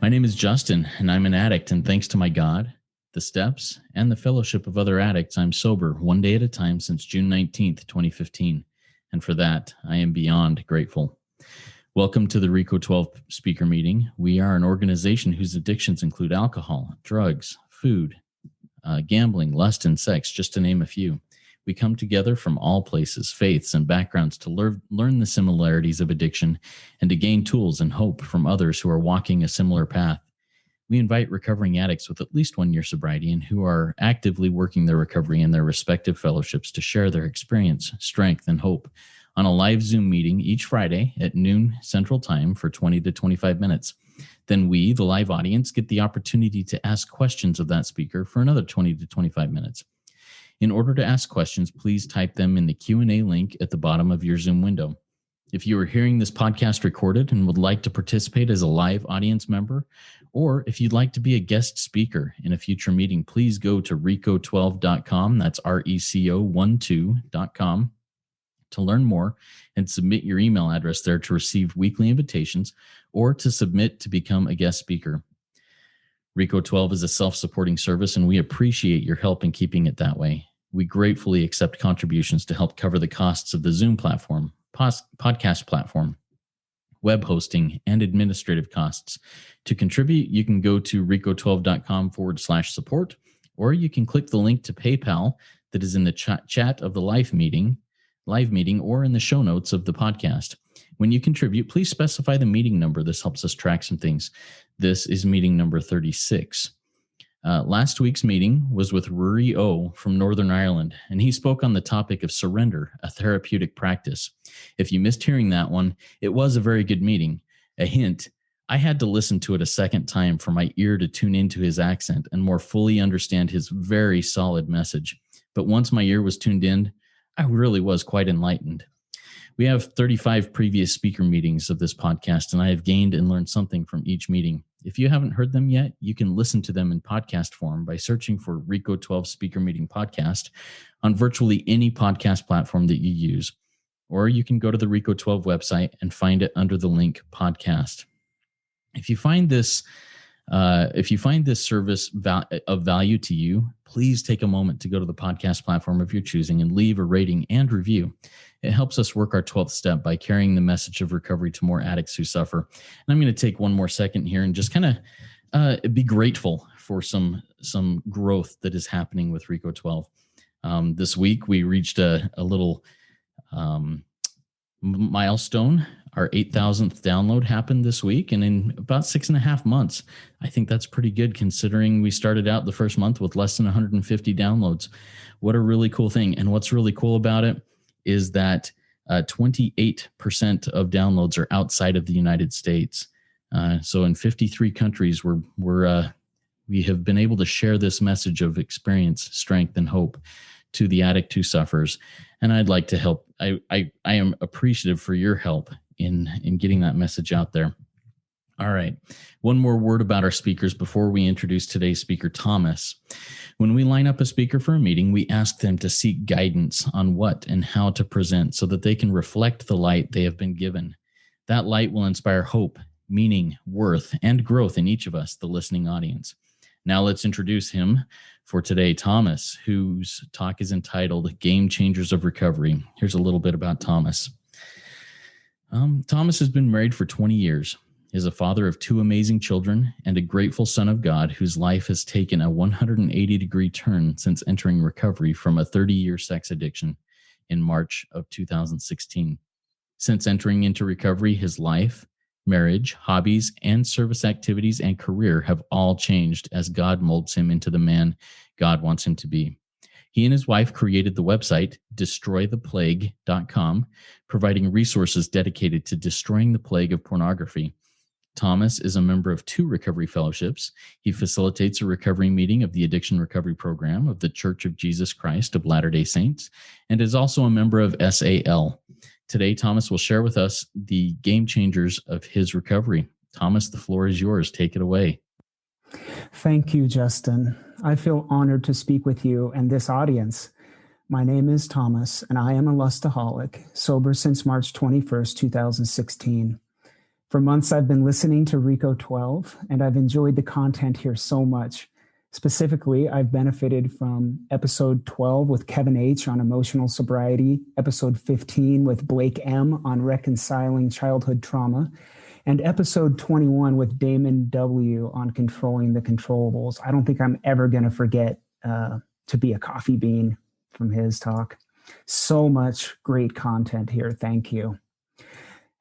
My name is Justin, and I'm an addict, and thanks to my God, the steps, and the fellowship of other addicts, I'm sober one day at a time since June 19th, 2015, and for that, I am beyond grateful. Welcome to the RECO12 speaker meeting. We are an organization whose addictions include alcohol, drugs, food, gambling, lust, and sex, just to name a few. We come together from all places, faiths, and backgrounds to learn the similarities of addiction and to gain tools and hope from others who are walking a similar path. We invite recovering addicts with at least 1 year sobriety and who are actively working their recovery in their respective fellowships to share their experience, strength, and hope on a live Zoom meeting each Friday at noon Central Time for 20 to 25 minutes. Then we, the live audience, get the opportunity to ask questions of that speaker for another 20 to 25 minutes. In order to ask questions, please type them in the Q&A link at the bottom of your Zoom window. If you are hearing this podcast recorded and would like to participate as a live audience member, or if you'd like to be a guest speaker in a future meeting, please go to RECO12.com, that's RECO12.com, to learn more and submit your email address there to receive weekly invitations or to submit to become a guest speaker. RECO12 is a self-supporting service, and we appreciate your help in keeping it that way. We gratefully accept contributions to help cover the costs of the Zoom platform, podcast platform, web hosting, and administrative costs. To contribute, you can go to RECO12.com/support, or you can click the link to PayPal that is in the chat of the live meeting, or in the show notes of the podcast. When you contribute, please specify the meeting number. This helps us track some things. This is meeting number 36. Last week's meeting was with Rory O. from Northern Ireland, and he spoke on the topic of surrender, a therapeutic practice. If you missed hearing that one, it was a very good meeting. A hint, I had to listen to it a second time for my ear to tune into his accent and more fully understand his very solid message. But once my ear was tuned in, I really was quite enlightened. We have 35 previous speaker meetings of this podcast, and I have gained and learned something from each meeting. If you haven't heard them yet, you can listen to them in podcast form by searching for RECO12 Speaker Meeting Podcast on virtually any podcast platform that you use, or you can go to the RECO12 website and find it under the link podcast. If you find this service of value to you, please take a moment to go to the podcast platform of your choosing and leave a rating and review. It helps us work our 12th step by carrying the message of recovery to more addicts who suffer. And I'm going to take one more second here and just kind of be grateful for some growth that is happening with RECO12. This week, we reached a little milestone. Our 8,000th download happened this week, and in about 6.5 months, I think that's pretty good considering we started out the first month with less than 150 downloads. What a really cool thing. And what's really cool about it is that 28% of downloads are outside of the United States. So in 53 countries, we have been able to share this message of experience, strength, and hope to the addict who suffers. And I'd like to help. I am appreciative for your help in getting that message out there. All right. One more word about our speakers before we introduce today's speaker, Thomas. When we line up a speaker for a meeting, we ask them to seek guidance on what and how to present so that they can reflect the light they have been given. That light will inspire hope, meaning, worth, and growth in each of us, the listening audience. Now let's introduce him for today, Thomas, whose talk is entitled Game Changers of Recovery. Here's a little bit about Thomas. Thomas has been married for 20 years. He is a father of 2 amazing children and a grateful son of God whose life has taken a 180-degree turn since entering recovery from a 30-year sex addiction in March of 2016. Since entering into recovery, his life, marriage, hobbies, and service activities and career have all changed as God molds him into the man God wants him to be. He and his wife created the website destroytheplague.com, providing resources dedicated to destroying the plague of pornography. Thomas is a member of 2 recovery fellowships. He facilitates a recovery meeting of the Addiction Recovery Program of the Church of Jesus Christ of Latter-day Saints and is also a member of SAL. Today, Thomas will share with us the game changers of his recovery. Thomas, the floor is yours. Take it away. Thank you, Justin. I feel honored to speak with you and this audience. My name is Thomas, and I am a lustaholic, sober since March 21st, 2016. For months, I've been listening to RECO12, and I've enjoyed the content here so much. Specifically, I've benefited from episode 12 with Kevin H. on emotional sobriety, episode 15 with Blake M. on reconciling childhood trauma, and episode 21 with Damon W. on controlling the controllables. I don't think I'm ever going to forget To Be a Coffee Bean from his talk. So much great content here. Thank you.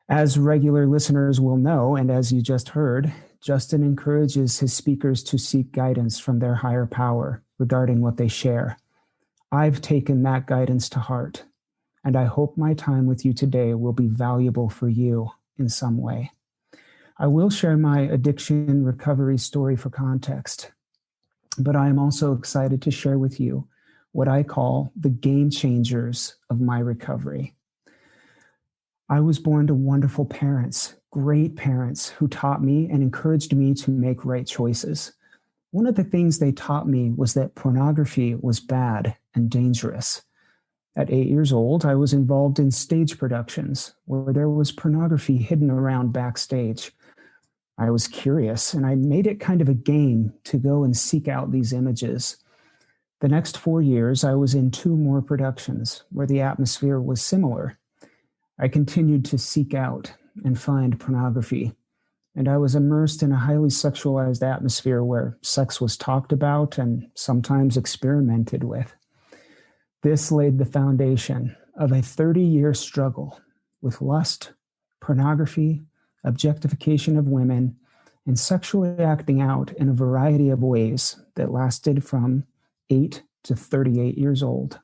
As regular listeners will know, and as you just heard, Justin encourages his speakers to seek guidance from their higher power regarding what they share. I've taken that guidance to heart, and I hope my time with you today will be valuable for you in some way. I will share my addiction recovery story for context, but I am also excited to share with you what I call the game changers of my recovery. I was born to wonderful parents, great parents who taught me and encouraged me to make right choices. One of the things they taught me was that pornography was bad and dangerous. At 8 years old, I was involved in stage productions where there was pornography hidden around backstage. I was curious, and I made it kind of a game to go and seek out these images. The next 4 years, I was in 2 more productions where the atmosphere was similar. I continued to seek out and find pornography, and I was immersed in a highly sexualized atmosphere where sex was talked about and sometimes experimented with. This laid the foundation of a 30-year struggle with lust, pornography, objectification of women, and sexually acting out in a variety of ways that lasted from 8 to 38 years old.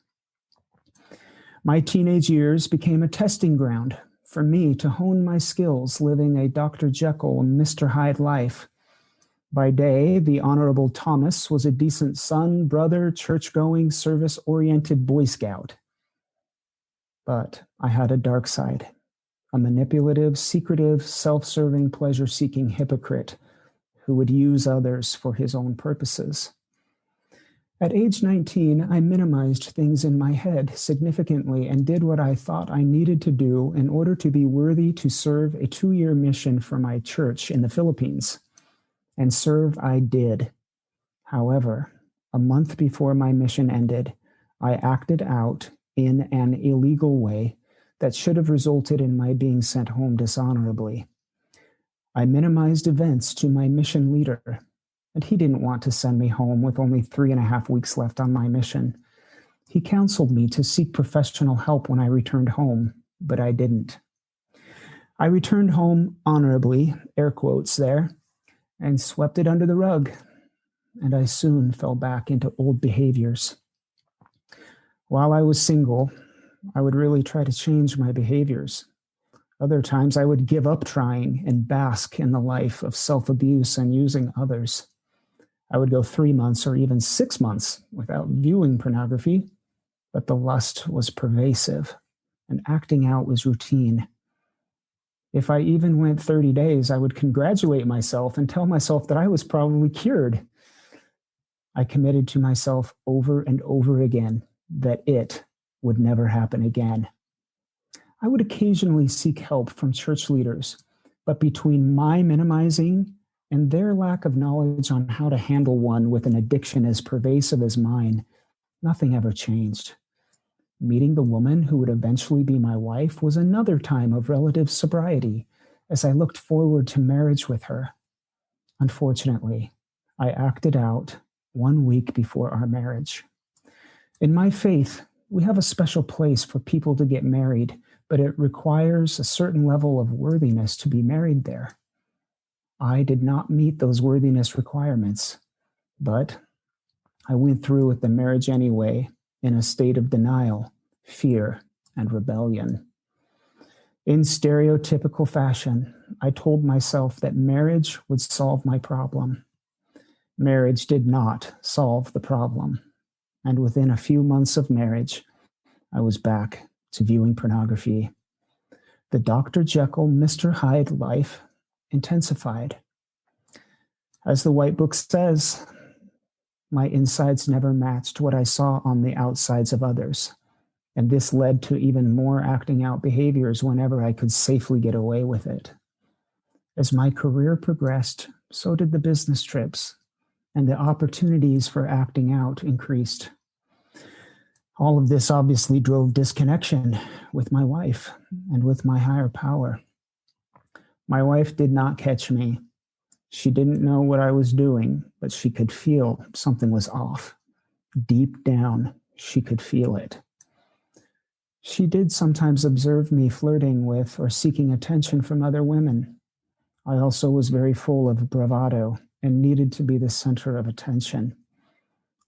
My teenage years became a testing ground for me to hone my skills living a Dr. Jekyll and Mr. Hyde life. By day, the Honorable Thomas was a decent son, brother, church-going, service-oriented Boy Scout. But I had a dark side, a manipulative, secretive, self-serving, pleasure-seeking hypocrite who would use others for his own purposes. At age 19, I minimized things in my head significantly and did what I thought I needed to do in order to be worthy to serve a 2-year mission for my church in the Philippines. And serve I did. However, a month before my mission ended, I acted out in an illegal way that should have resulted in my being sent home dishonorably. I minimized events to my mission leader, and he didn't want to send me home with only 3.5 weeks left on my mission. He counseled me to seek professional help when I returned home, but I didn't. I returned home honorably, air quotes there, and swept it under the rug, and I soon fell back into old behaviors. While I was single, I would really try to change my behaviors. Other times I would give up trying and bask in the life of self-abuse and using others. I would go 3 months or even 6 months without viewing pornography, but the lust was pervasive and acting out was routine. If I even went 30 days, I would congratulate myself and tell myself that I was probably cured. I committed to myself over and over again that it would never happen again. I would occasionally seek help from church leaders, but between my minimizing and their lack of knowledge on how to handle one with an addiction as pervasive as mine, nothing ever changed. Meeting the woman who would eventually be my wife was another time of relative sobriety as I looked forward to marriage with her. Unfortunately, I acted out 1 week before our marriage. In my faith, we have a special place for people to get married, but it requires a certain level of worthiness to be married there. I did not meet those worthiness requirements, but I went through with the marriage anyway in a state of denial, fear, and rebellion. In stereotypical fashion, I told myself that marriage would solve my problem. Marriage did not solve the problem, and within a few months of marriage, I was back to viewing pornography. The Dr. Jekyll, Mr. Hyde life intensified. As the White Book says, my insides never matched what I saw on the outsides of others, and this led to even more acting out behaviors whenever I could safely get away with it. As my career progressed, so did the business trips, and the opportunities for acting out increased. All of this obviously drove disconnection with my wife and with my higher power. My wife did not catch me. She didn't know what I was doing, but she could feel something was off. Deep down, she could feel it. She did sometimes observe me flirting with or seeking attention from other women. I also was very full of bravado and needed to be the center of attention.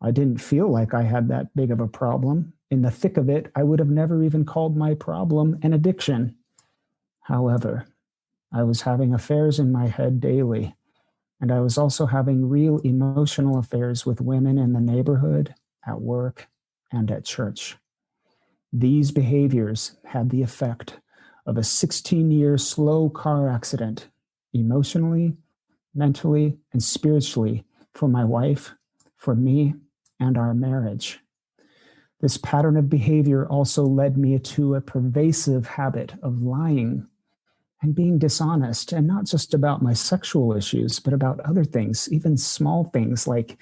I didn't feel like I had that big of a problem. In the thick of it, I would have never even called my problem an addiction. However, I was having affairs in my head daily, and I was also having real emotional affairs with women in the neighborhood, at work, and at church. These behaviors had the effect of a 16-year slow car accident, emotionally, mentally, and spiritually, for my wife, for me, and our marriage. This pattern of behavior also led me to a pervasive habit of lying and being dishonest, and not just about my sexual issues, but about other things, even small things like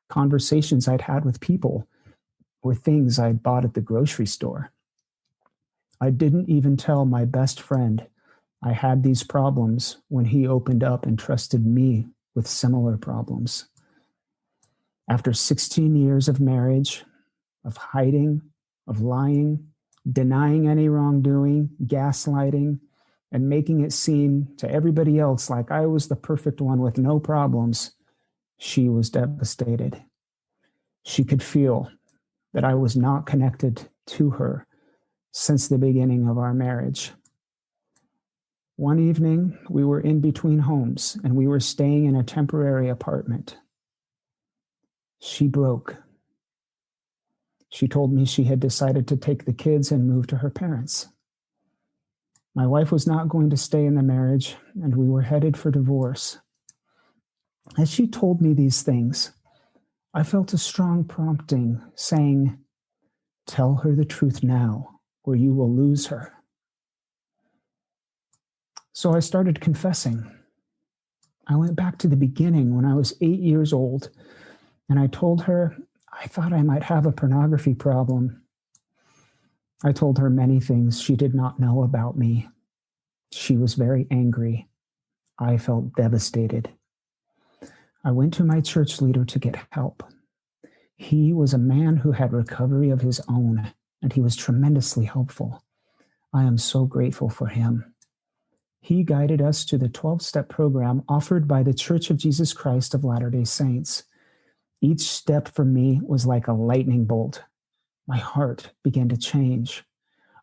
conversations I'd had with people or things I'd bought at the grocery store. I didn't even tell my best friend I had these problems when he opened up and trusted me with similar problems. After 16 years of marriage, of hiding, of lying, denying any wrongdoing, gaslighting, and making it seem to everybody else like I was the perfect one with no problems, she was devastated. She could feel that I was not connected to her since the beginning of our marriage. One evening, we were in between homes and we were staying in a temporary apartment. She broke. She told me she had decided to take the kids and move to her parents. My wife was not going to stay in the marriage, and we were headed for divorce. As she told me these things, I felt a strong prompting saying, "Tell her the truth now, or you will lose her." So I started confessing. I went back to the beginning when I was 8 years old, and I told her I thought I might have a pornography problem. I told her many things she did not know about me. She was very angry. I felt devastated. I went to my church leader to get help. He was a man who had recovery of his own, and he was tremendously helpful. I am so grateful for him. He guided us to the 12-step program offered by the Church of Jesus Christ of Latter-day Saints. Each step for me was like a lightning bolt. My heart began to change.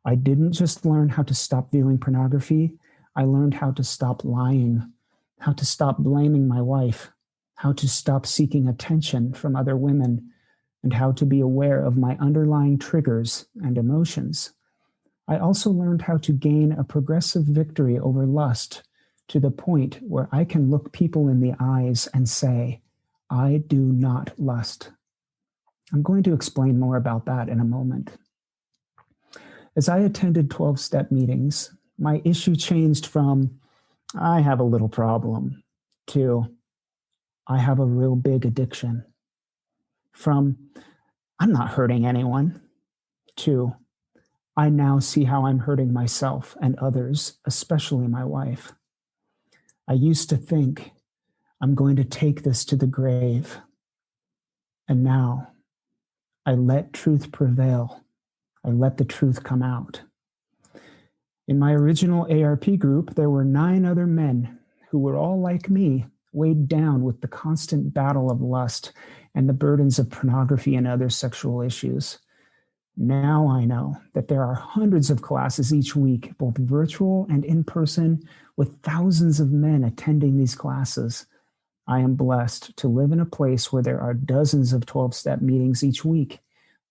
I didn't just learn how to stop viewing pornography. I learned how to stop lying, how to stop blaming my wife, how to stop seeking attention from other women, and how to be aware of my underlying triggers and emotions. I also learned how to gain a progressive victory over lust to the point where I can look people in the eyes and say, I do not lust. I'm going to explain more about that in a moment. As I attended 12-step meetings, my issue changed from, I have a little problem, to, I have a real big addiction. From, I'm not hurting anyone, to, I now see how I'm hurting myself and others, especially my wife. I used to think, I'm going to take this to the grave. And now, I let truth prevail. I let the truth come out. In my original ARP group, there were 9 other men who were all like me, weighed down with the constant battle of lust and the burdens of pornography and other sexual issues. Now I know that there are hundreds of classes each week, both virtual and in person, with thousands of men attending these classes. I am blessed to live in a place where there are dozens of 12-step meetings each week,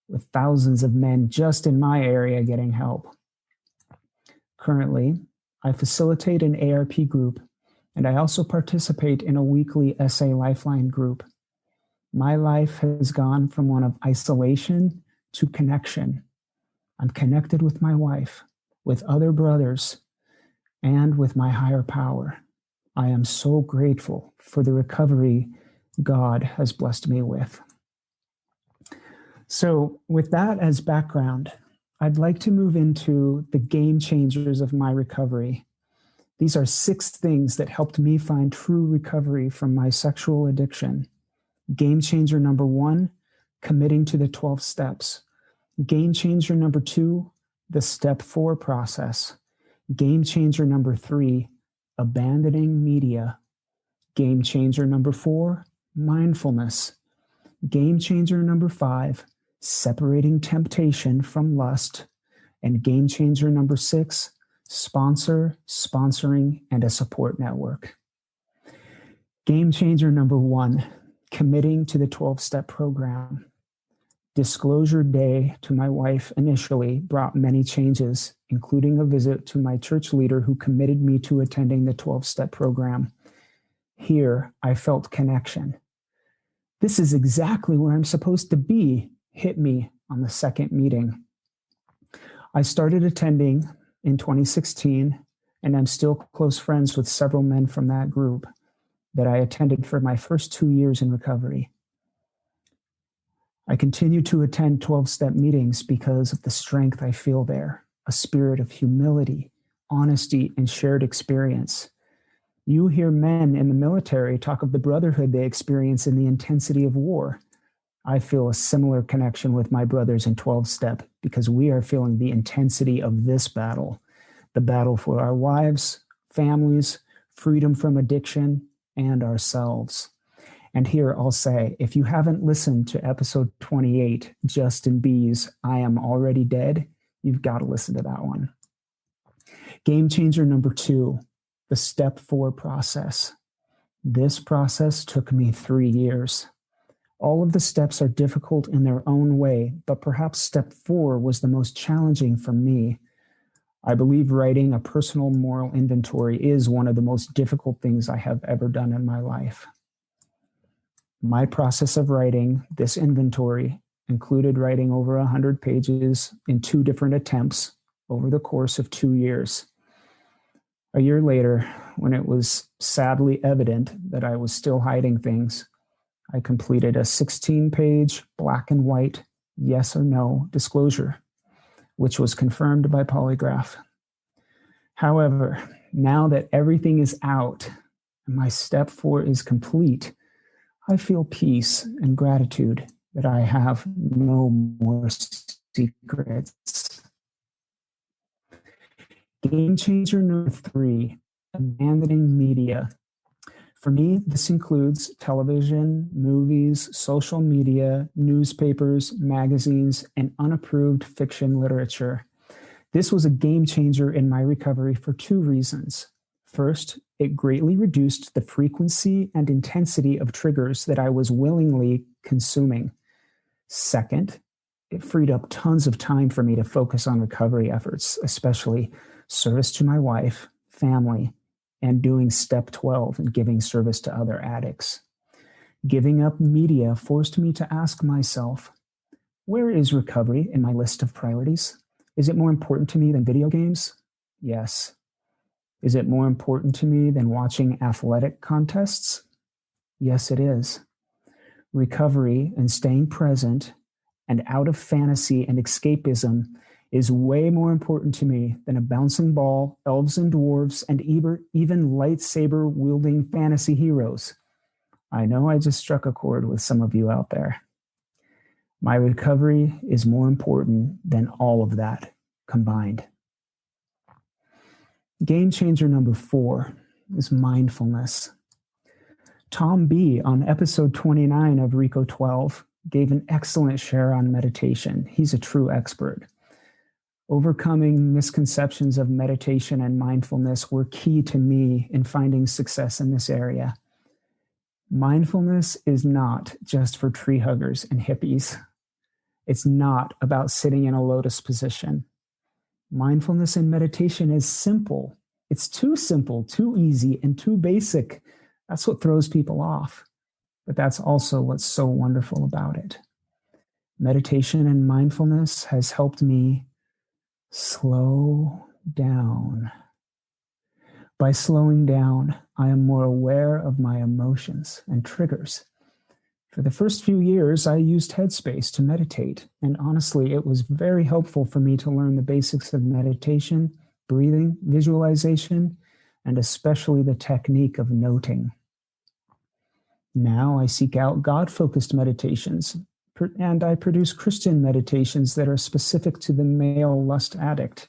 with thousands of men just in my area getting help. Currently, I facilitate an ARP group, and I also participate in a weekly SA Lifeline group. My life has gone from one of isolation to connection. I'm connected with my wife, with other brothers, and with my higher power. I am so grateful for the recovery God has blessed me with. So, with that as background, I'd like to move into the game changers of my recovery. These are 6 things that helped me find true recovery from my sexual addiction. Game changer number 1, committing to the 12 steps. Game changer number 2, the step 4 process. Game changer number 3, abandoning media. Game changer number 4, mindfulness. Game changer number 5, separating temptation from lust. And game changer number 6, sponsoring, and a support network. Game changer number 1, committing to the 12-step program. Disclosure day to my wife initially brought many changes, including a visit to my church leader who committed me to attending the 12-step program. Here, I felt connection. This is exactly where I'm supposed to be, hit me on the second meeting. I started attending in 2016, and I'm still close friends with several men from that group that I attended for my first 2 years in recovery. I continue to attend 12-step meetings because of the strength I feel there, a spirit of humility, honesty, and shared experience. You hear men in the military talk of the brotherhood they experience in the intensity of war. I feel a similar connection with my brothers in 12-step because we are feeling the intensity of this battle, the battle for our wives, families, freedom from addiction, and ourselves. And here I'll say, if you haven't listened to episode 28, Justin B's I Am Already Dead, you've got to listen to that one. Game changer number 2, the step 4 process. This process took me 3 years. All of the steps are difficult in their own way, but perhaps step 4 was the most challenging for me. I believe writing a personal moral inventory is one of the most difficult things I have ever done in my life. My process of writing this inventory included writing over 100 pages in 2 different attempts over the course of 2 years. A year later, when it was sadly evident that I was still hiding things, I completed a 16-page black and white yes or no disclosure, which was confirmed by polygraph. However, now that everything is out and my step 4 is complete, I feel peace and gratitude that I have no more secrets. Game changer number 3, abandoning media. For me, this includes television, movies, social media, newspapers, magazines, and unapproved fiction literature. This was a game changer in my recovery for 2 reasons. First, it greatly reduced the frequency and intensity of triggers that I was willingly consuming. Second, it freed up tons of time for me to focus on recovery efforts, especially service to my wife, family, and doing step 12 and giving service to other addicts. Giving up media forced me to ask myself, where is recovery in my list of priorities? Is it more important to me than video games? Yes. Is it more important to me than watching athletic contests? Yes, it is. Recovery and staying present and out of fantasy and escapism is way more important to me than a bouncing ball, elves and dwarves, and even lightsaber-wielding fantasy heroes. I know I just struck a chord with some of you out there. My recovery is more important than all of that combined. Game changer number 4 is mindfulness. Tom B. on episode 29 of RECO12 gave an excellent share on meditation. He's a true expert. Overcoming misconceptions of meditation and mindfulness were key to me in finding success in this area. Mindfulness is not just for tree huggers and hippies. It's not about sitting in a lotus position. Mindfulness and meditation is simple. It's too simple, too easy, and too basic. That's what throws people off. But that's also what's so wonderful about it. Meditation and mindfulness has helped me slow down. By slowing down, I am more aware of my emotions and triggers. For the first few years, I used Headspace to meditate, and honestly, it was very helpful for me to learn the basics of meditation, breathing, visualization, and especially the technique of noting. Now I seek out God-focused meditations, and I produce Christian meditations that are specific to the male lust addict.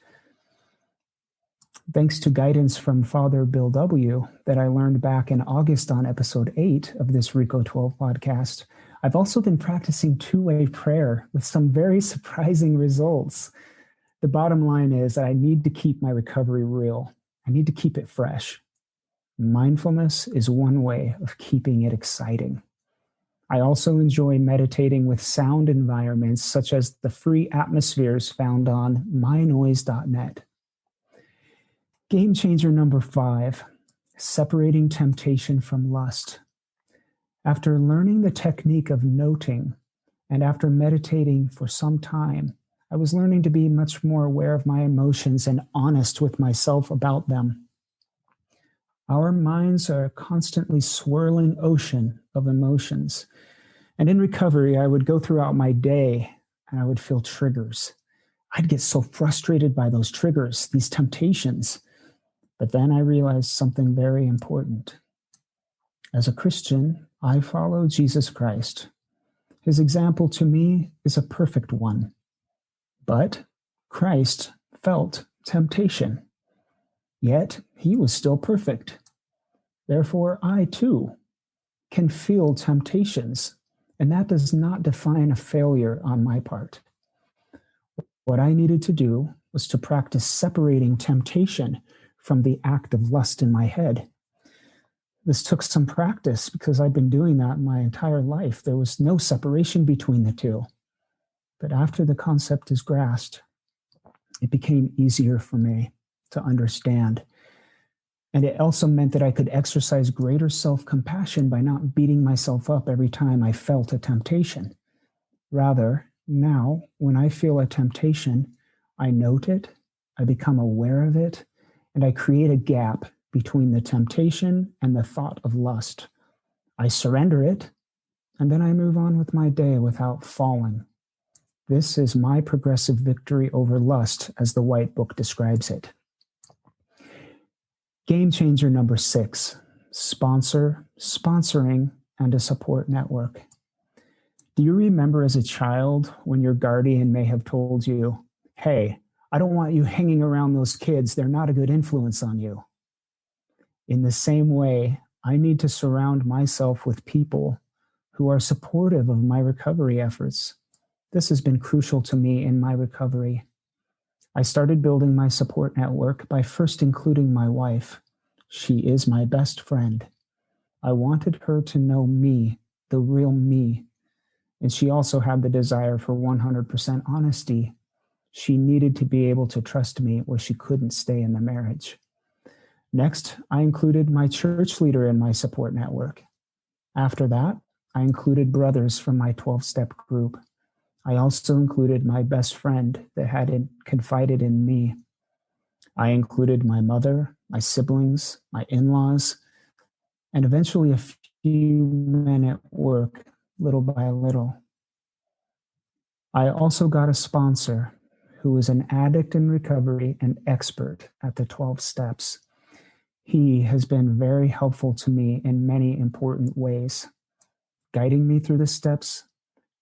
Thanks to guidance from Father Bill W. that I learned back in August on episode 8 of this RECO12 podcast, I've also been practicing two-way prayer with some very surprising results. The bottom line is that I need to keep my recovery real. I need to keep it fresh. Mindfulness is one way of keeping it exciting. I also enjoy meditating with sound environments such as the free atmospheres found on mynoise.net. Game changer number 5, separating temptation from lust. After learning the technique of noting and after meditating for some time, I was learning to be much more aware of my emotions and honest with myself about them. Our minds are a constantly swirling ocean of emotions. And in recovery, I would go throughout my day and I would feel triggers. I'd get so frustrated by those triggers, these temptations. But then I realized something very important. As a Christian, I follow Jesus Christ. His example to me is a perfect one. But Christ felt temptation. Yet he was still perfect. Therefore, I too can feel temptations, and that does not define a failure on my part. What I needed to do was to practice separating temptation from the act of lust in my head. This took some practice because I'd been doing that my entire life. There was no separation between the two. But after the concept is grasped, it became easier for me to understand. And it also meant that I could exercise greater self-compassion by not beating myself up every time I felt a temptation. Rather, now, when I feel a temptation, I note it, I become aware of it, and I create a gap between the temptation and the thought of lust. I surrender it, and then I move on with my day without falling. This is my progressive victory over lust, as the White Book describes it. Game changer number 6, sponsoring, and a support network. Do you remember as a child when your guardian may have told you, "Hey, I don't want you hanging around those kids. They're not a good influence on you." In the same way, I need to surround myself with people who are supportive of my recovery efforts. This has been crucial to me in my recovery. I started building my support network by first including my wife. She is my best friend. I wanted her to know me, the real me. And she also had the desire for 100% honesty. She needed to be able to trust me where she couldn't stay in the marriage. Next, I included my church leader in my support network. After that, I included brothers from my 12-step group. I also included my best friend that had confided in me. I included my mother, my siblings, my in-laws, and eventually a few men at work, little by little. I also got a sponsor who is an addict in recovery and expert at the 12 steps. He has been very helpful to me in many important ways, guiding me through the steps,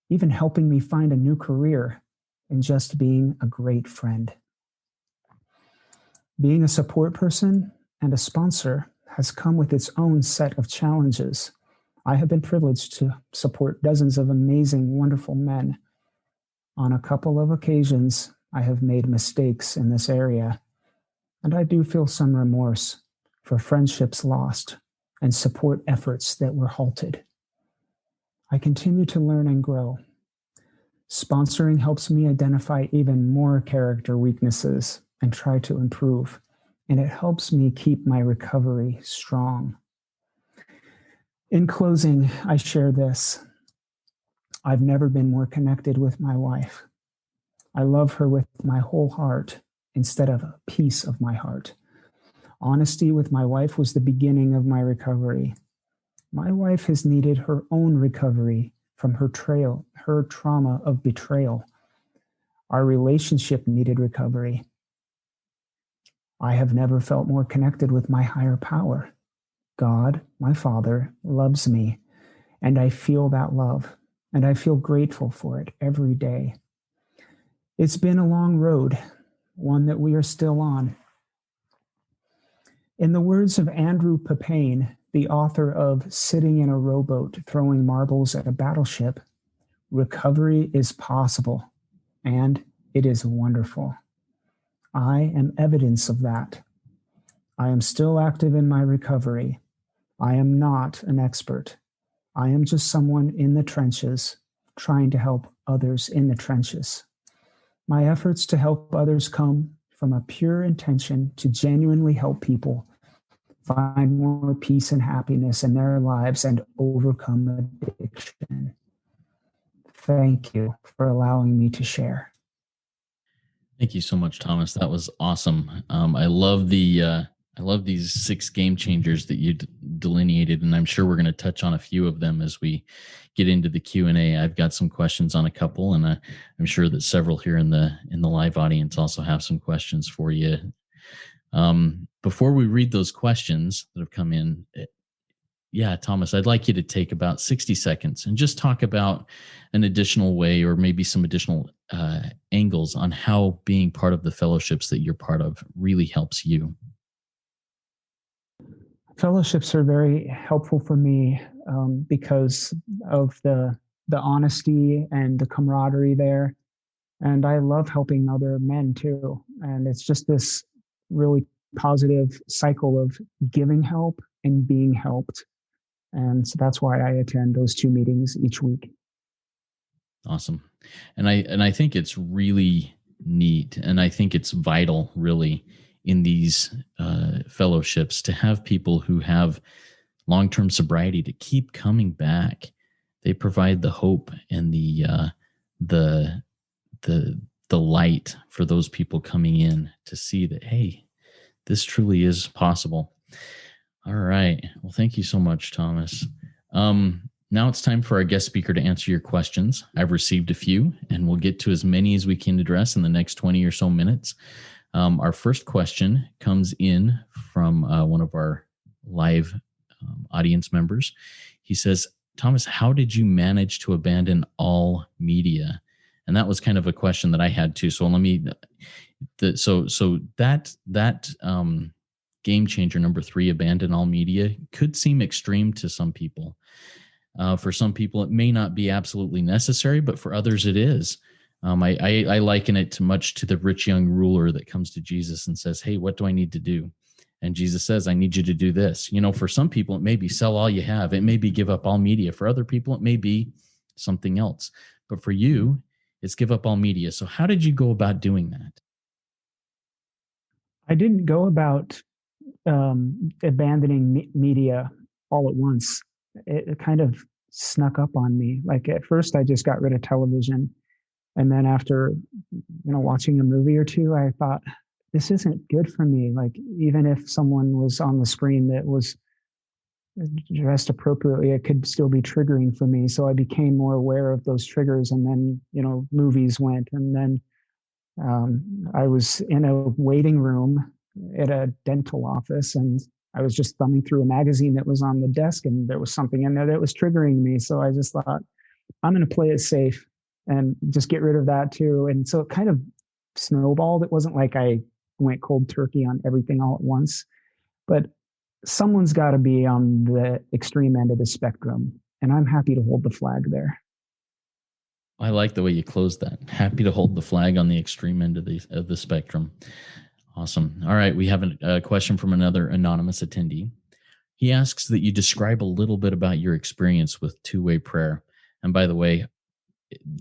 even helping me find a new career, and just being a great friend. Being a support person and a sponsor has come with its own set of challenges. I have been privileged to support dozens of amazing, wonderful men. On a couple of occasions, I have made mistakes in this area, and I do feel some remorse for friendships lost and support efforts that were halted. I continue to learn and grow. Sponsoring helps me identify even more character weaknesses and try to improve, and it helps me keep my recovery strong. In closing, I share this. I've never been more connected with my wife. I love her with my whole heart instead of a piece of my heart. Honesty with my wife was the beginning of my recovery. My wife has needed her own recovery from her trauma of betrayal. Our relationship needed recovery. I have never felt more connected with my higher power. God, my Father, loves me, and I feel that love, and I feel grateful for it every day. It's been a long road, one that we are still on. In the words of Andrew Papane, the author of Sitting in a Rowboat Throwing Marbles at a Battleship, recovery is possible, and it is wonderful. I am evidence of that. I am still active in my recovery. I am not an expert. I am just someone in the trenches trying to help others in the trenches. My efforts to help others come from a pure intention to genuinely help people find more peace and happiness in their lives and overcome addiction. Thank you for allowing me to share. Thank you so much, Thomas. That was awesome. I love these 6 game changers that you delineated, and I'm sure we're going to touch on a few of them as we get into the Q&A. I've got some questions on a couple, and I'm sure that several here in the live audience also have some questions for you. Before we read those questions that have come in, yeah, Thomas, I'd like you to take about 60 seconds and just talk about an additional way or maybe some additional angles on how being part of the fellowships that you're part of really helps you. Fellowships are very helpful for me because of the honesty and the camaraderie there. And I love helping other men too. And it's just this really positive cycle of giving help and being helped. And so that's why I attend those 2 meetings each week. Awesome. And I think it's really neat, and I think it's vital really in these fellowships to have people who have long-term sobriety to keep coming back. They provide the hope and the light for those people coming in to see that, hey, this truly is possible. All right. Well, thank you so much, Thomas. Now it's time for our guest speaker to answer your questions. I've received a few, and we'll get to as many as we can address in the next 20 or so minutes. Our first question comes in from one of our live audience members. He says, Thomas, how did you manage to abandon all media? And that was kind of a question that I had too. So let me, that game changer number 3, abandon all media, could seem extreme to some people. For some people, it may not be absolutely necessary, but for others, it is. I liken it much to the rich young ruler that comes to Jesus and says, hey, what do I need to do? And Jesus says, I need you to do this. You know, for some people, it may be sell all you have. It may be give up all media. For other people, it may be something else. But for you, it's give up all media. So how did you go about doing that? I didn't go about abandoning media all at once. It kind of snuck up on me. Like at first, I just got rid of television. And then after, watching a movie or 2, I thought, this isn't good for me. Like, even if someone was on the screen that was dressed appropriately, it could still be triggering for me. So I became more aware of those triggers. And then, movies went. And then I was in a waiting room at a dental office, and I was just thumbing through a magazine that was on the desk, and there was something in there that was triggering me. So I just thought, I'm going to play it safe and just get rid of that too. And so it kind of snowballed. It wasn't like I went cold turkey on everything all at once, but someone's got to be on the extreme end of the spectrum. And I'm happy to hold the flag there. I like the way you closed that. Happy to hold the flag on the extreme end of the spectrum. Awesome. All right. We have a question from another anonymous attendee. He asks that you describe a little bit about your experience with two-way prayer. And by the way,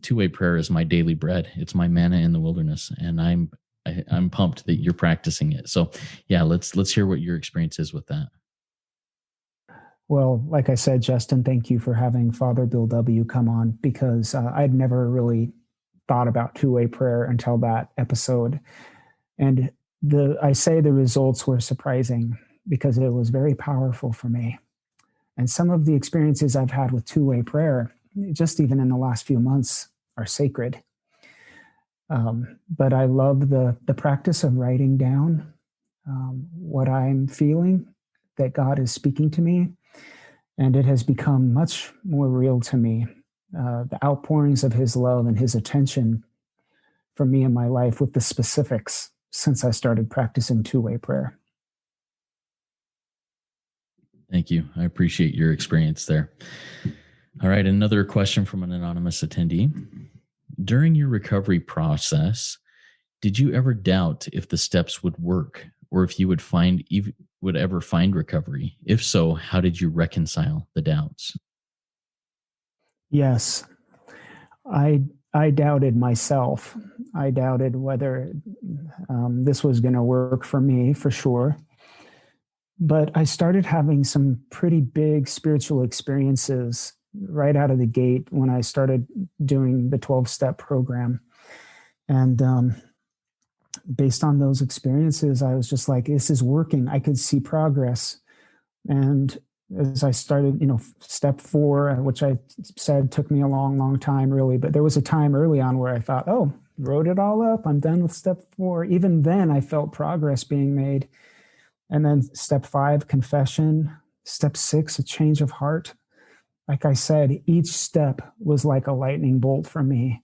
two-way prayer is my daily bread. It's my manna in the wilderness, and I'm pumped that you're practicing it. So yeah, let's hear what your experience is with that. Well, like I said, Justin, thank you for having Father Bill W. come on, because I'd never really thought about two-way prayer until that episode. And I say the results were surprising because it was very powerful for me. And some of the experiences I've had with two-way prayer, just even in the last few months, are sacred. But I love the practice of writing down what I'm feeling, that God is speaking to me, and it has become much more real to me. The outpourings of His love and His attention for me in my life with the specifics since I started practicing two-way prayer. Thank you. I appreciate your experience there. All right, another question from an anonymous attendee. During your recovery process, did you ever doubt if the steps would work or if you would ever find recovery? If so, how did you reconcile the doubts? Yes, I doubted myself. I doubted whether this was going to work for me, for sure. But I started having some pretty big spiritual experiences right out of the gate when I started doing the 12-step program. And based on those experiences, I was just like, this is working. I could see progress. And as I started, step 4, which I said took me a long, long time, really. But there was a time early on where I thought, oh, wrote it all up. I'm done with step 4. Even then, I felt progress being made. And then step 5, confession. Step 6, a change of heart. Like I said, each step was like a lightning bolt for me.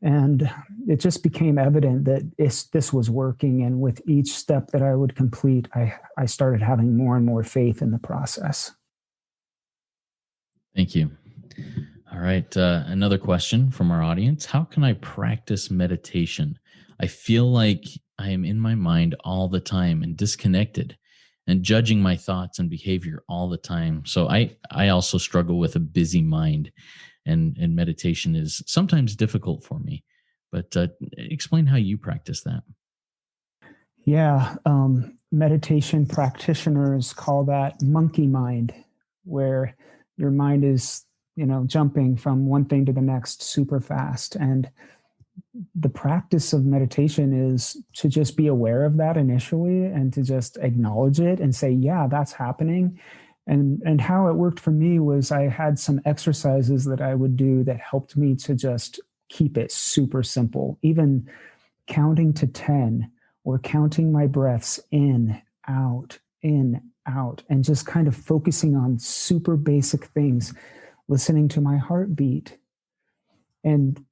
And it just became evident that this was working. And with each step that I would complete, I started having more and more faith in the process. Thank you. All right. Another question from our audience. How can I practice meditation? I feel like I am in my mind all the time and disconnected and judging my thoughts and behavior all the time. So I also struggle with a busy mind, and meditation is sometimes difficult for me. But explain how you practice that. Yeah. Meditation practitioners call that monkey mind, where your mind is, jumping from one thing to the next super fast. And the practice of meditation is to just be aware of that initially and to just acknowledge it and say, yeah, that's happening. And how it worked for me was I had some exercises that I would do that helped me to just keep it super simple, even counting to 10 or counting my breaths in, out, and just kind of focusing on super basic things, listening to my heartbeat, and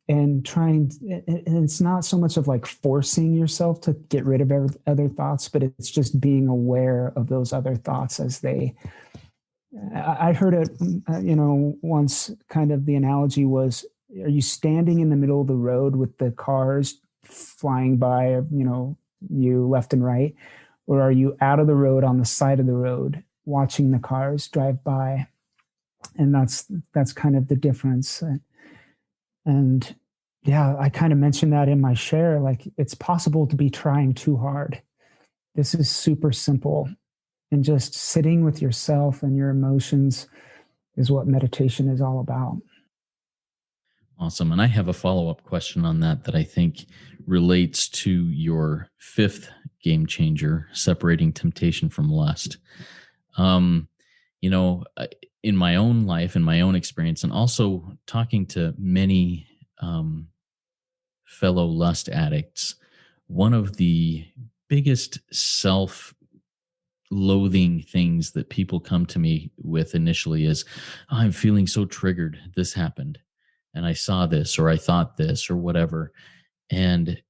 trying. And it's not so much of like forcing yourself to get rid of other thoughts, but it's just being aware of those other thoughts as they. I heard it, once. Kind of the analogy was: are you standing in the middle of the road with the cars flying by, you left and right, or are you out of the road on the side of the road watching the cars drive by? And that's kind of the difference. And yeah, I kind of mentioned that in my share, like it's possible to be trying too hard. This is super simple. And just sitting with yourself and your emotions is what meditation is all about. Awesome. And I have a follow-up question on that I think relates to your 5th game changer, separating temptation from lust. In my own life, in my own experience, and also talking to many fellow lust addicts, one of the biggest self-loathing things that people come to me with initially is, I'm feeling so triggered. This happened, and I saw this, or I thought this, or whatever. And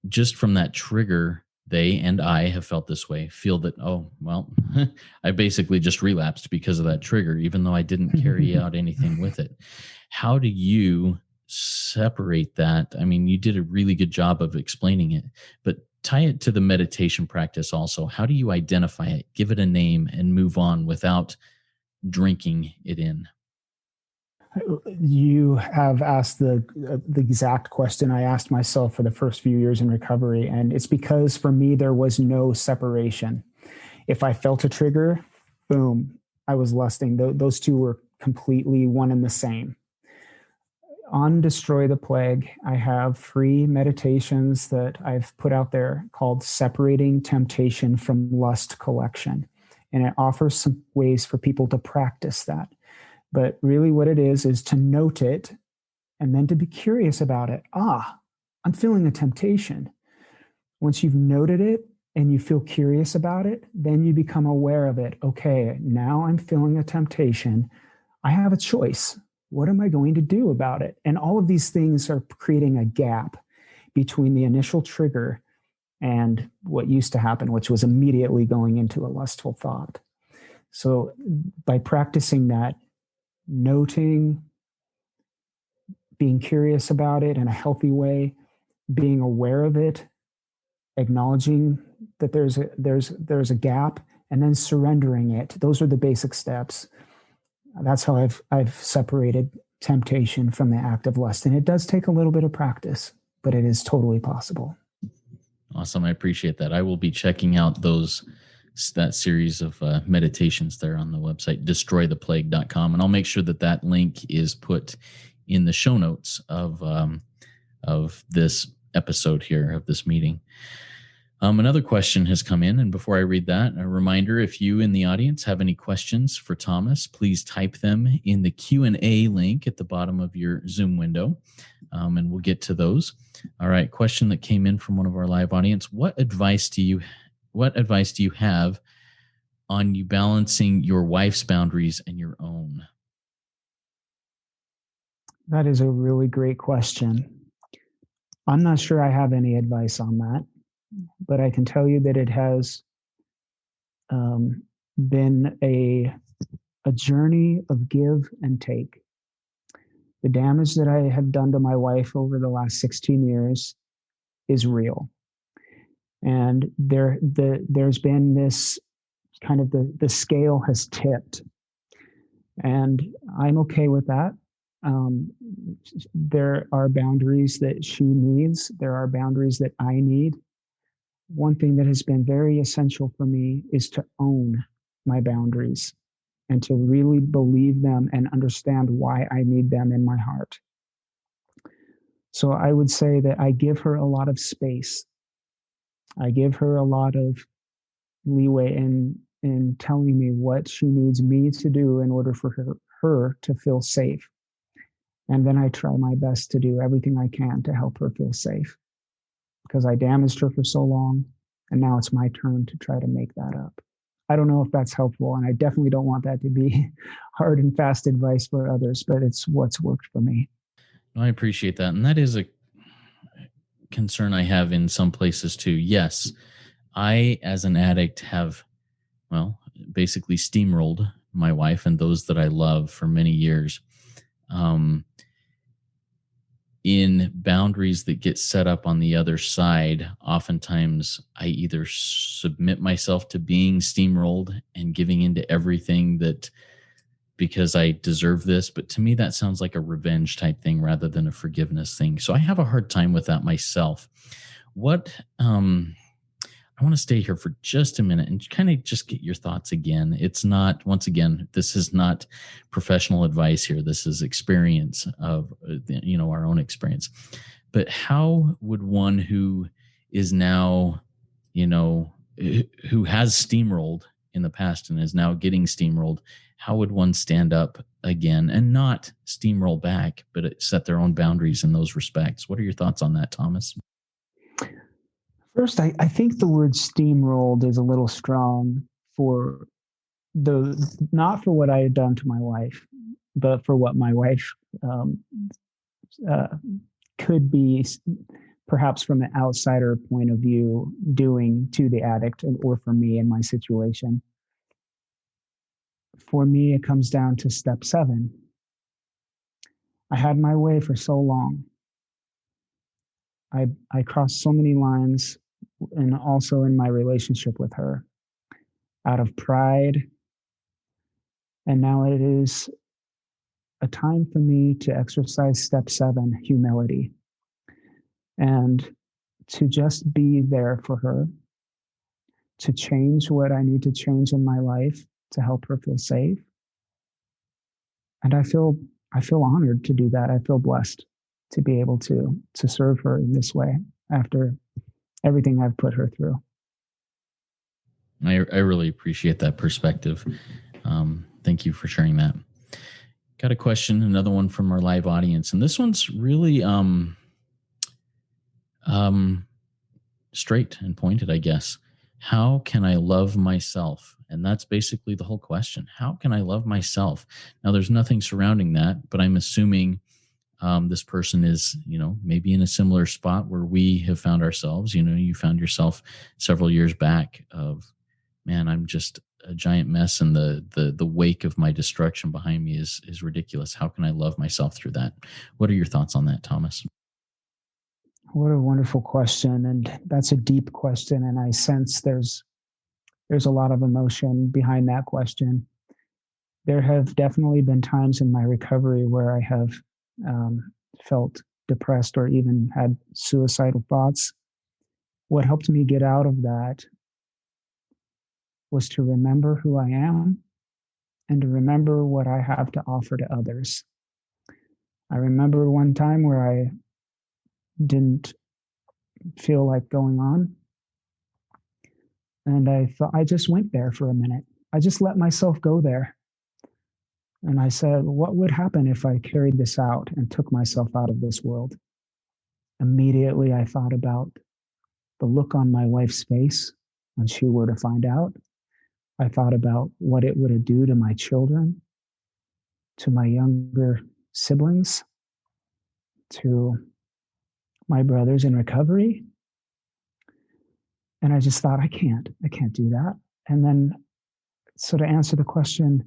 just from that trigger, they and I have felt this way, feel that, oh, well, I basically just relapsed because of that trigger, even though I didn't carry out anything with it. How do you separate that? I mean, you did a really good job of explaining it, but tie it to the meditation practice also. How do you identify it, give it a name, and move on without drinking it in? You have asked the exact question I asked myself for the first few years in recovery. And it's because for me, there was no separation. If I felt a trigger, boom, I was lusting. Those two were completely one and the same. on Destroy the Plague, I have free meditations that I've put out there called Separating Temptation from Lust Collection. And it offers some ways for people to practice that. But really, what it is to note it and then to be curious about it. I'm feeling a temptation. Once you've noted it and you feel curious about it, then you become aware of it. Okay, now I'm feeling a temptation. I have a choice. What am I going to do about it? And all of these things are creating a gap between the initial trigger and what used to happen, which was immediately going into a lustful thought. So by practicing that, noting, being curious about it in a healthy way, being aware of it, acknowledging that there's a gap, and then surrendering it. Those are the basic steps. That's how I've separated temptation from the act of lust. And it does take a little bit of practice, but it is totally possible. Awesome. I appreciate that. I will be checking out that series of meditations there on the website, destroytheplague.com. And I'll make sure that link is put in the show notes of this episode here, of this meeting. Another question has come in, and before I read that, a reminder, if you in the audience have any questions for Thomas, please type them in the Q&A link at the bottom of your Zoom window, and we'll get to those. All right, question that came in from one of our live audience. What advice do you have on you balancing your wife's boundaries and your own? That is a really great question. I'm not sure I have any advice on that, but I can tell you that it has been a journey of give and take. The damage that I have done to my wife over the last 16 years is real. And there's been this kind of the scale has tipped. And I'm okay with that. There are boundaries that she needs. There are boundaries that I need. One thing that has been very essential for me is to own my boundaries and to really believe them and understand why I need them in my heart. So I would say that I give her a lot of space. I give her a lot of leeway in telling me what she needs me to do in order for her to feel safe. And then I try my best to do everything I can to help her feel safe, because I damaged her for so long, and now it's my turn to try to make that up. I don't know if that's helpful, and I definitely don't want that to be hard and fast advice for others, but it's what's worked for me. I appreciate that. And that is a concern I have in some places too. Yes, I, as an addict, have, basically steamrolled my wife and those that I love for many years. In boundaries that get set up on the other side, oftentimes I either submit myself to being steamrolled and giving into everything that because I deserve this. But to me, that sounds like a revenge type thing rather than a forgiveness thing. So I have a hard time with that myself. I want to stay here for just a minute and kind of just get your thoughts again. It's not, once again, this is not professional advice here. This is experience of, our own experience. But how would one who is now, who has steamrolled in the past and is now getting steamrolled, how would one stand up again and not steamroll back, but set their own boundaries in those respects? What are your thoughts on that, Thomas? First, I think the word steamrolled is a little strong for not for what I had done to my wife, but for what my wife could be, perhaps from an outsider point of view, doing to the addict or for me in my situation. For me, it comes down to step 7. I had my way for so long. I crossed so many lines, and also in my relationship with her, out of pride. And now it is a time for me to exercise step 7, humility, and to just be there for her, to change what I need to change in my life to help her feel safe. And I feel I feel honored to do that. I feel blessed to be able to serve her in this way after everything I've put her through. I really appreciate that perspective. Thank you for sharing that. Got a question, another one from our live audience, and this one's really straight and pointed, I guess. How can I love myself? And that's basically the whole question. How can I love myself? Now, there's nothing surrounding that, but I'm assuming this person is, maybe in a similar spot where we have found ourselves. You found yourself several years back of, man, I'm just a giant mess, and the wake of my destruction behind me is ridiculous. How can I love myself through that? What are your thoughts on that, Thomas? What a wonderful question, and that's a deep question, and I sense there's a lot of emotion behind that question. There have definitely been times in my recovery where I have felt depressed or even had suicidal thoughts. What helped me get out of that was to remember who I am and to remember what I have to offer to others. I remember one time where I didn't feel like going on, and I thought I just went there for a minute. I just let myself go there. And I said, what would happen if I carried this out and took myself out of this world? Immediately, I thought about the look on my wife's face when she were to find out. I thought about what it would do to my children, to my younger siblings, to my brothers in recovery. And I just thought, I can't do that. And then, so to answer the question,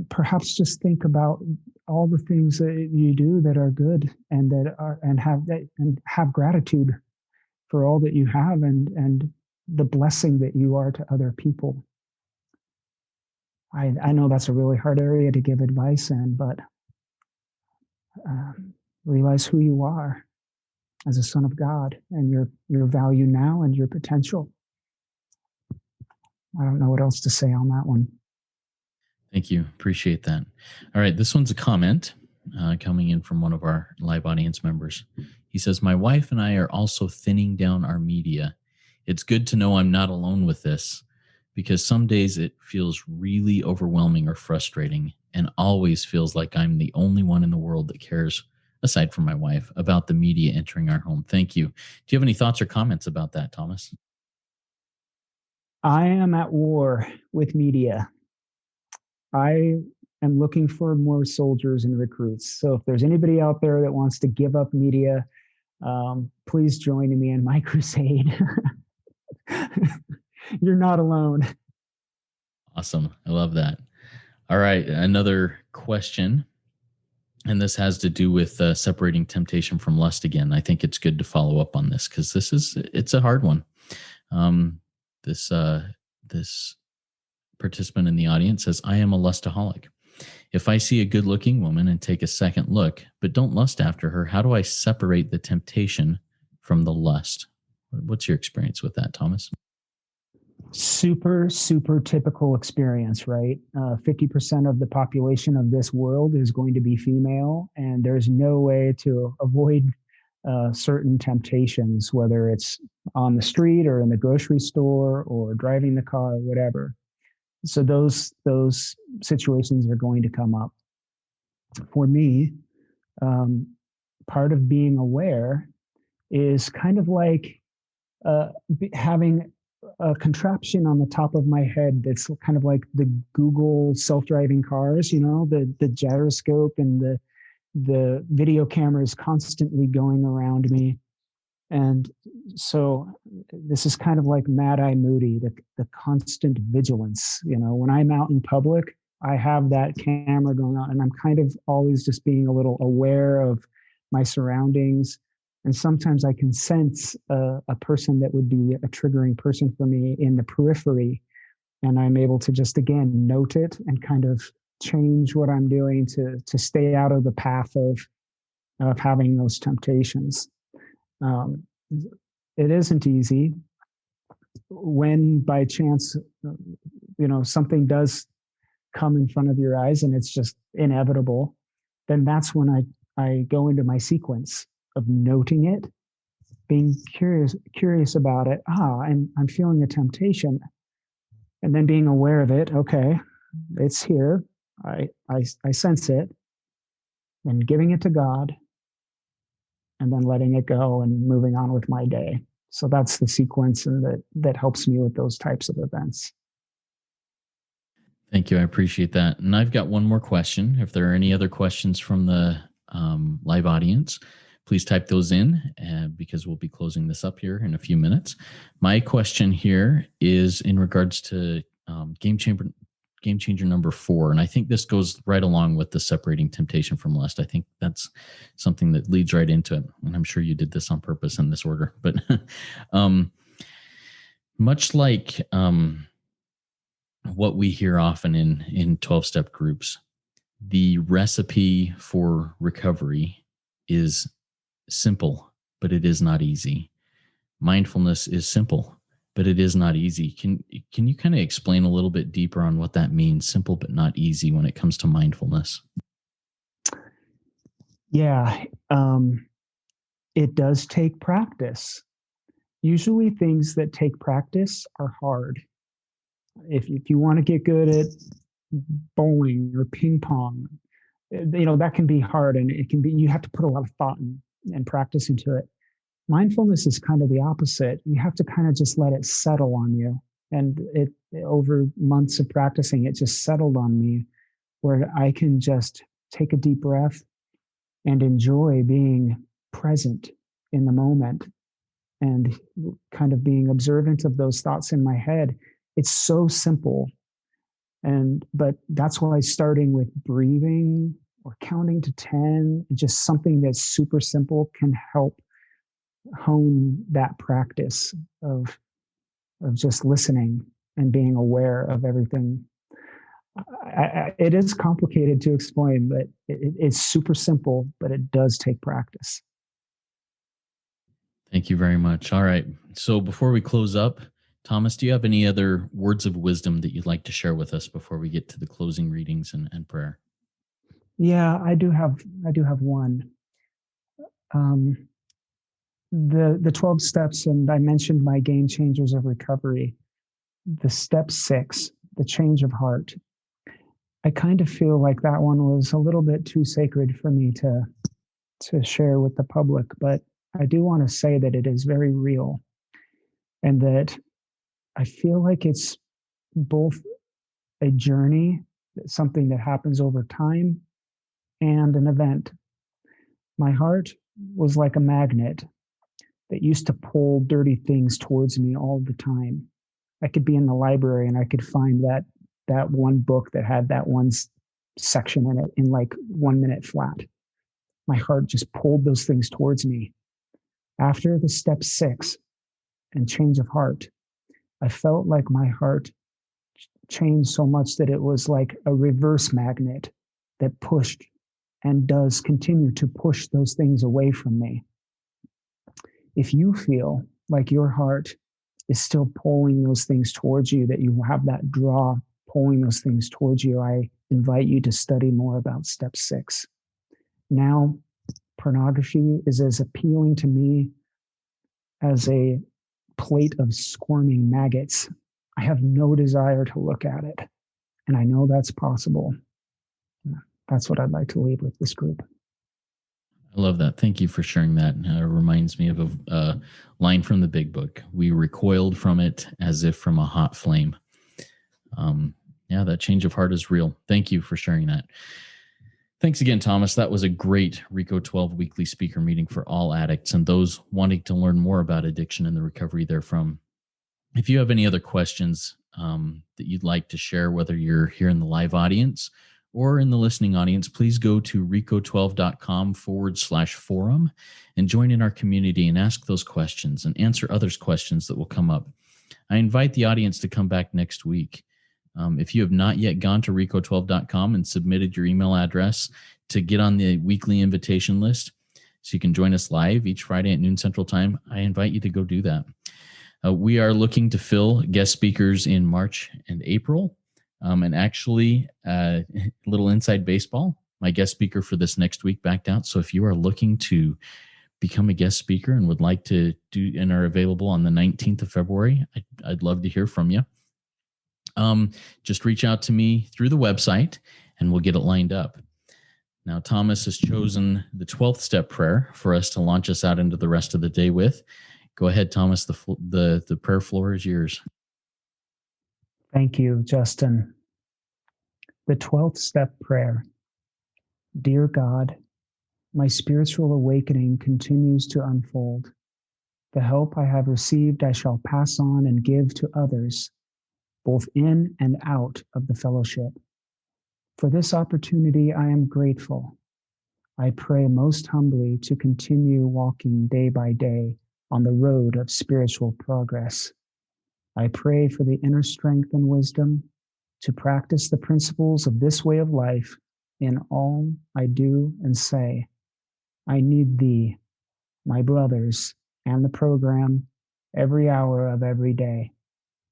perhaps just think about all the things that you do that are good and have gratitude for all that you have and the blessing that you are to other people. I know that's a really hard area to give advice in, but realize who you are as a son of God and your value now and your potential. I don't know what else to say on that one. Thank you. Appreciate that. All right. This one's a comment coming in from one of our live audience members. He says, my wife and I are also thinning down our media. It's good to know I'm not alone with this, because some days it feels really overwhelming or frustrating, and always feels like I'm the only one in the world that cares, aside from my wife, about the media entering our home. Thank you. Do you have any thoughts or comments about that, Thomas? I am at war with media. I am looking for more soldiers and recruits. So if there's anybody out there that wants to give up media, please join me in my crusade. You're not alone. Awesome. I love that. All right. Another question. And this has to do with separating temptation from lust again. I think it's good to follow up on this because it's a hard one. This participant in the audience says, I am a lustaholic. If I see a good looking woman and take a second look, but don't lust after her, how do I separate the temptation from the lust? What's your experience with that, Thomas? Super, super typical experience, right? 50% of the population of this world is going to be female, and there's no way to avoid certain temptations, whether it's on the street or in the grocery store or driving the car or whatever. So those situations are going to come up. For me, part of being aware is kind of like having a contraption on the top of my head that's kind of like the Google self-driving cars, the gyroscope and the video camera is constantly going around me. And so this is kind of like Mad Eye Moody, the constant vigilance. When I'm out in public, I have that camera going on, and I'm kind of always just being a little aware of my surroundings. And sometimes I can sense a person that would be a triggering person for me in the periphery. And I'm able to just, again, note it and kind of change what I'm doing to stay out of the path of having those temptations. It isn't easy when by chance, something does come in front of your eyes and it's just inevitable, then that's when I go into my sequence of noting it, being curious about it. I'm feeling a temptation, and then being aware of it. Okay, it's here. I sense it, and giving it to God, and then letting it go and moving on with my day. So that's the sequence, and that helps me with those types of events. Thank you. I appreciate that. And I've got one more question. If there are any other questions from the live audience, please type those in because we'll be closing this up here in a few minutes. My question here is in regards to game changer number 4. And I think this goes right along with the separating temptation from lust. I think that's something that leads right into it. And I'm sure you did this on purpose in this order. But much like what we hear often in 12-step groups, the recipe for recovery is simple, but it is not easy. Mindfulness is simple, but it is not easy. Can you kind of explain a little bit deeper on what that means, simple but not easy, when it comes to mindfulness? Yeah, it does take practice. Usually things that take practice are hard. If you want to get good at bowling or ping pong, that can be hard, and you have to put a lot of thought and practice into it. Mindfulness is kind of the opposite. You have to kind of just let it settle on you. And over months of practicing, it just settled on me, where I can just take a deep breath and enjoy being present in the moment and kind of being observant of those thoughts in my head. It's so simple. But that's why starting with breathing or counting to 10, just something that's super simple, can help hone that practice of just listening and being aware of everything. It is complicated to explain, but it's super simple, but it does take practice. Thank you very much. All right. So before we close up, Thomas, do you have any other words of wisdom that you'd like to share with us before we get to the closing readings and prayer? Yeah, I do have one. The 12 steps, and I mentioned my game changers of recovery. The step 6, the change of heart. I kind of feel like that one was a little bit too sacred for me to share with the public, but I do want to say that it is very real, and that I feel like it's both a journey, something that happens over time, and an event. My heart was like a magnet that used to pull dirty things towards me all the time. I could be in the library and I could find that one book that had that one section in it in like 1 minute flat. My heart just pulled those things towards me. After the step 6 and change of heart, I felt like my heart changed so much that it was like a reverse magnet that pushed and does continue to push those things away from me. If you feel like your heart is still pulling those things towards you, that you have that draw pulling those things towards you, I invite you to study more about step 6. Now, pornography is as appealing to me as a plate of squirming maggots. I have no desire to look at it, and I know that's possible. That's what I'd like to leave with this group. I love that. Thank you for sharing that. It reminds me of a line from the Big Book. We recoiled from it as if from a hot flame. Yeah, that change of heart is real. Thank you for sharing that. Thanks again, Thomas. That was a great RECO12 weekly speaker meeting for all addicts and those wanting to learn more about addiction and the recovery therefrom. If you have any other questions that you'd like to share, whether you're here in the live audience or in the listening audience, please go to RECO12.com/forum and join in our community and ask those questions and answer others' questions that will come up. I invite the audience to come back next week. If you have not yet gone to RECO12.com and submitted your email address to get on the weekly invitation list so you can join us live each Friday at noon Central Time, I invite you to go do that. We are looking to fill guest speakers in March and April. And actually, a little inside baseball, my guest speaker for this next week backed out. So if you are looking to become a guest speaker and would like to do and are available on the 19th of February, I'd love to hear from you. Just reach out to me through the website and we'll get it lined up. Now, Thomas has chosen the 12th step prayer for us to launch us out into the rest of the day with. Go ahead, Thomas. The prayer floor is yours. Thank you, Justin. The 12th step prayer. Dear God, my spiritual awakening continues to unfold. The help I have received I shall pass on and give to others, both in and out of the fellowship. For this opportunity, I am grateful. I pray most humbly to continue walking day by day on the road of spiritual progress. I pray for the inner strength and wisdom to practice the principles of this way of life in all I do and say. I need thee, my brothers, and the program every hour of every day.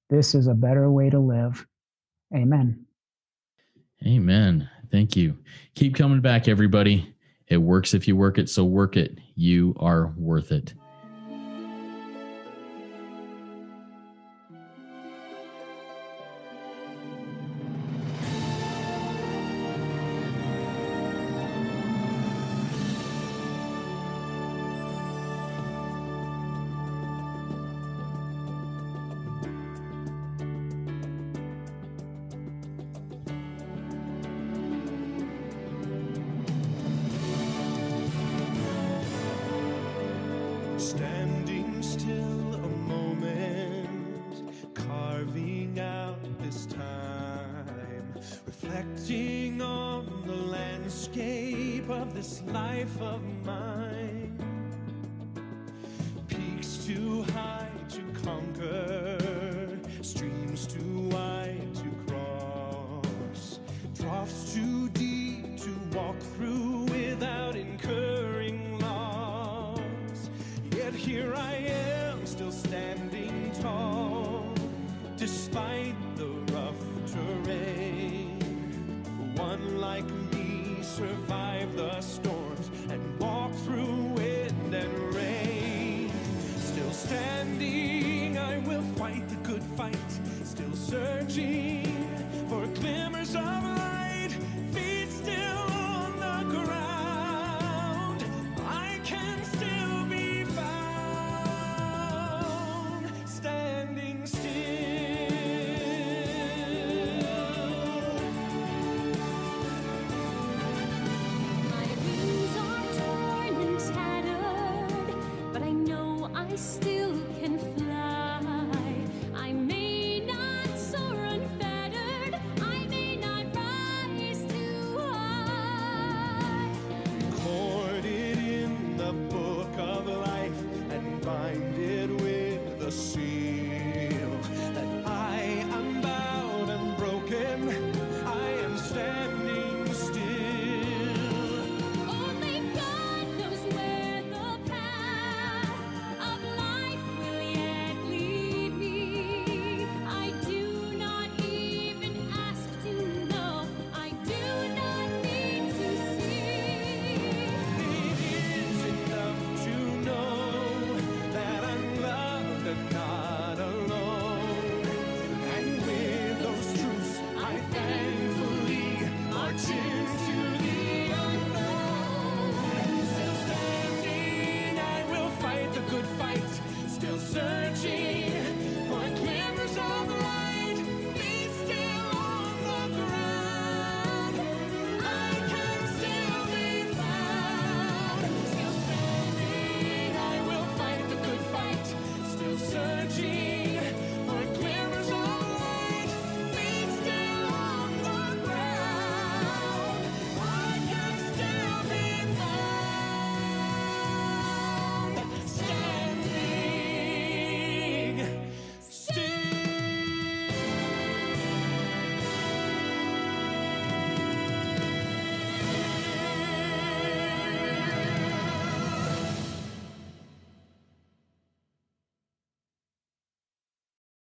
This is a better way to live. Amen. Amen. Thank you. Keep coming back, everybody. It works if you work it, so work it. You are worth it. Standing still a moment, carving out this time, reflecting on the landscape of this life of mine. Peaks too high to conquer, streams too wide to cross, troughs too deep to walk through without incurring loss. Yet here I am, still standing tall, despite the rough terrain. One like me survived the storms and walked through wind and rain. Still standing, I will fight the good fight, still searching